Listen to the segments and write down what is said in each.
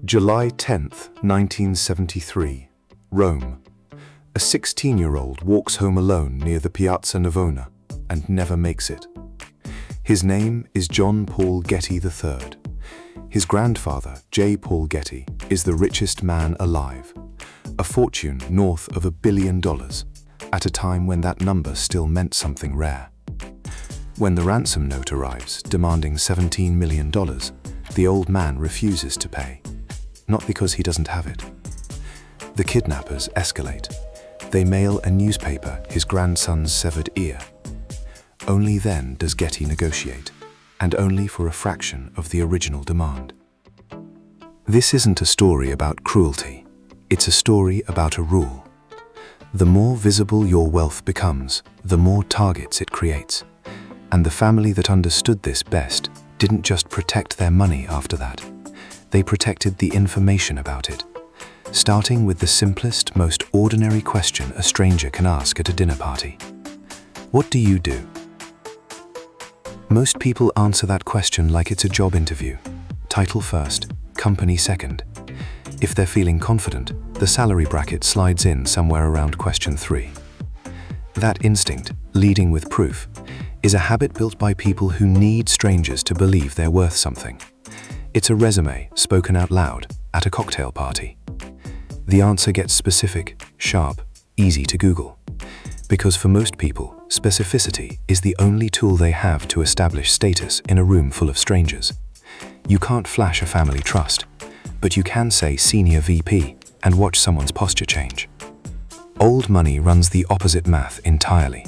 July 10th, 1973, Rome. A 16-year-old walks home alone near the Piazza Navona and never makes it. His name is John Paul Getty III. His grandfather, J. Paul Getty, is the richest man alive, a fortune north of $1 billion, at a time when that number still meant something rare. When the ransom note arrives, demanding $17 million, the old man refuses to pay, not because he doesn't have it. The kidnappers escalate. They mail a newspaper his grandson's severed ear. Only then does Getty negotiate, and only for a fraction of the original demand. This isn't a story about cruelty. It's a story about a rule. The more visible your wealth becomes, the more targets it creates. And the family that understood this best didn't just protect their money after that. They protected the information about it, starting with the simplest, most ordinary question a stranger can ask at a dinner party. What do you do? Most people answer that question like it's a job interview. Title first, company second. If they're feeling confident, the salary bracket slides in somewhere around question 3. That instinct, leading with proof, is a habit built by people who need strangers to believe they're worth something. It's a resume spoken out loud at a cocktail party. The answer gets specific, sharp, easy to Google. Because for most people, specificity is the only tool they have to establish status in a room full of strangers. You can't flash a family trust, but you can say senior VP and watch someone's posture change. Old money runs the opposite math entirely.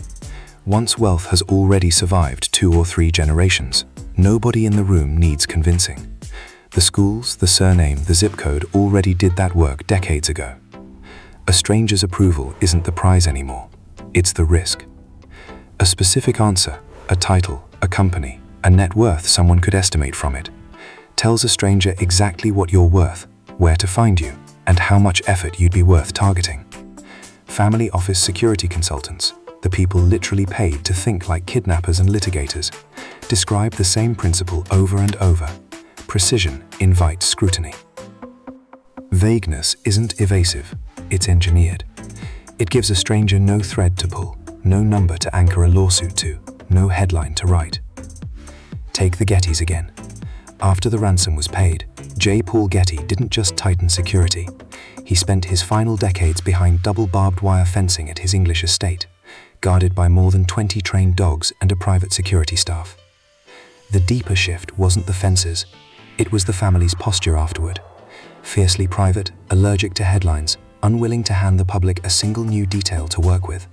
Once wealth has already survived 2 or 3 generations, nobody in the room needs convincing. The schools, the surname, the zip code already did that work decades ago. A stranger's approval isn't the prize anymore. It's the risk. A specific answer, a title, a company, a net worth someone could estimate from it, tells a stranger exactly what you're worth, where to find you, and how much effort you'd be worth targeting. Family office security consultants, the people literally paid to think like kidnappers and litigators, describe the same principle over and over. Precision invites scrutiny. Vagueness isn't evasive, it's engineered. It gives a stranger no thread to pull, no number to anchor a lawsuit to, no headline to write. Take the Gettys again. After the ransom was paid, J. Paul Getty didn't just tighten security. He spent his final decades behind double barbed wire fencing at his English estate, guarded by more than 20 trained dogs and a private security staff. The deeper shift wasn't the fences. It was the family's posture afterward. Fiercely private, allergic to headlines, unwilling to hand the public a single new detail to work with.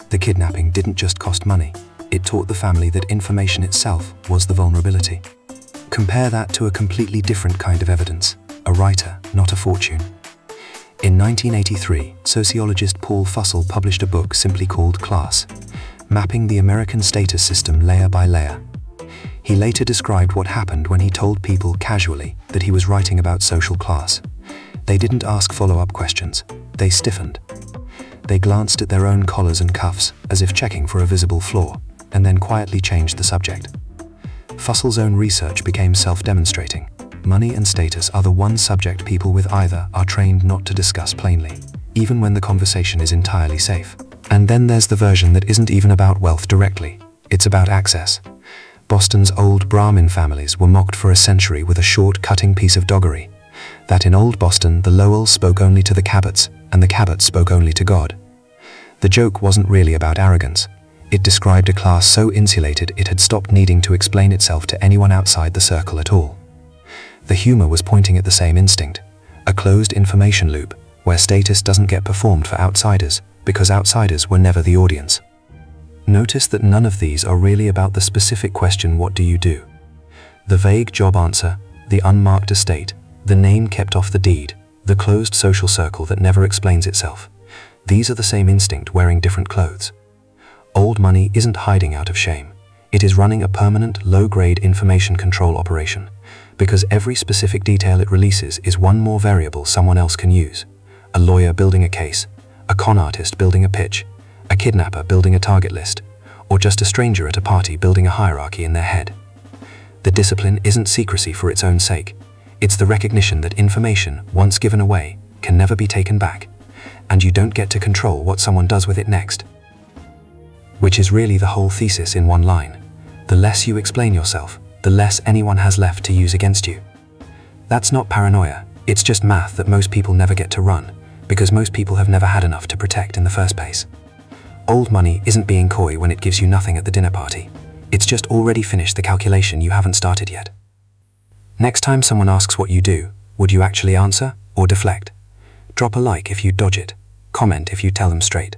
The kidnapping didn't just cost money. It taught the family that information itself was the vulnerability. Compare that to a completely different kind of evidence, a writer, not a fortune. In 1983, sociologist Paul Fussell published a book simply called Class, mapping the American status system layer by layer. He later described what happened when he told people casually that he was writing about social class. They didn't ask follow-up questions. They stiffened. They glanced at their own collars and cuffs as if checking for a visible flaw, and then quietly changed the subject. Fussell's own research became self-demonstrating. Money and status are the one subject people with either are trained not to discuss plainly, even when the conversation is entirely safe. And then there's the version that isn't even about wealth directly. It's about access. Boston's old Brahmin families were mocked for a century with a short, cutting piece of doggery. That in old Boston, the Lowells spoke only to the Cabots, and the Cabots spoke only to God. The joke wasn't really about arrogance. It described a class so insulated it had stopped needing to explain itself to anyone outside the circle at all. The humor was pointing at the same instinct, a closed information loop, where status doesn't get performed for outsiders, because outsiders were never the audience. Notice that none of these are really about the specific question, what do you do? The vague job answer, the unmarked estate, the name kept off the deed, the closed social circle that never explains itself. These are the same instinct wearing different clothes. Old money isn't hiding out of shame. It is running a permanent, low-grade information control operation, because every specific detail it releases is one more variable someone else can use. A lawyer building a case, a con artist building a pitch, a kidnapper building a target list, or just a stranger at a party building a hierarchy in their head. The discipline isn't secrecy for its own sake. It's the recognition that information, once given away, can never be taken back, and you don't get to control what someone does with it next. Which is really the whole thesis in one line. The less you explain yourself, the less anyone has left to use against you. That's not paranoia, it's just math that most people never get to run, because most people have never had enough to protect in the first place. Old money isn't being coy when it gives you nothing at the dinner party. It's just already finished the calculation you haven't started yet. Next time someone asks what you do, would you actually answer or deflect? Drop a like if you dodge it. Comment if you tell them straight.